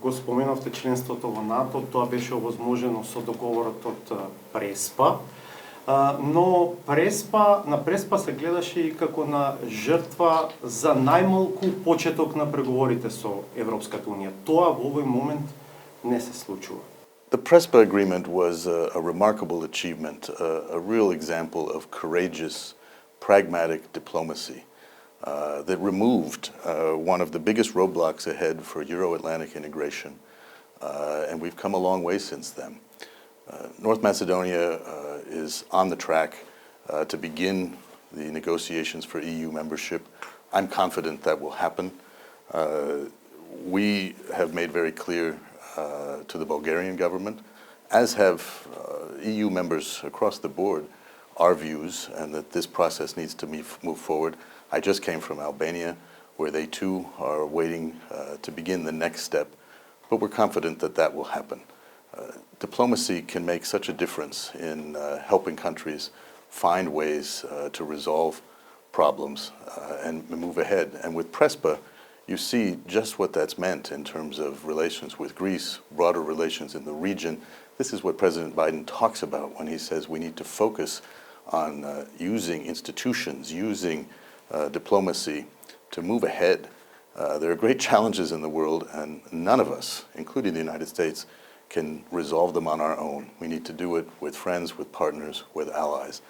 го споменавте членството во НАТО, тоа беше овозможено со договорот од Преспа. Но на Преспа се гледаше и како на жртва за најмалку почеток на преговорите со Европската Унија. Тоа во овој момент не се случува. The Prespa Agreement was a remarkable achievement, a real example of courageous, pragmatic diplomacy that removed one of the biggest roadblocks ahead for Euro-Atlantic integration, and we've come a long way since then. North Macedonia is on the track to begin the negotiations for EU membership. I'm confident that will happen. We have made very clear to the Bulgarian government, as have EU members across the board, our views and that this process needs to move forward. I just came from Albania, where they too are waiting to begin the next step, but we're confident that that will happen. Diplomacy can make such a difference in helping countries find ways to resolve problems and move ahead. And with Prespa, you see just what that's meant in terms of relations with Greece, broader relations in the region. This is what President Biden talks about when he says we need to focus on using institutions, using diplomacy to move ahead. There are great challenges in the world, and none of us, including the United States, can resolve them on our own. We need to do it with friends, with partners, with allies.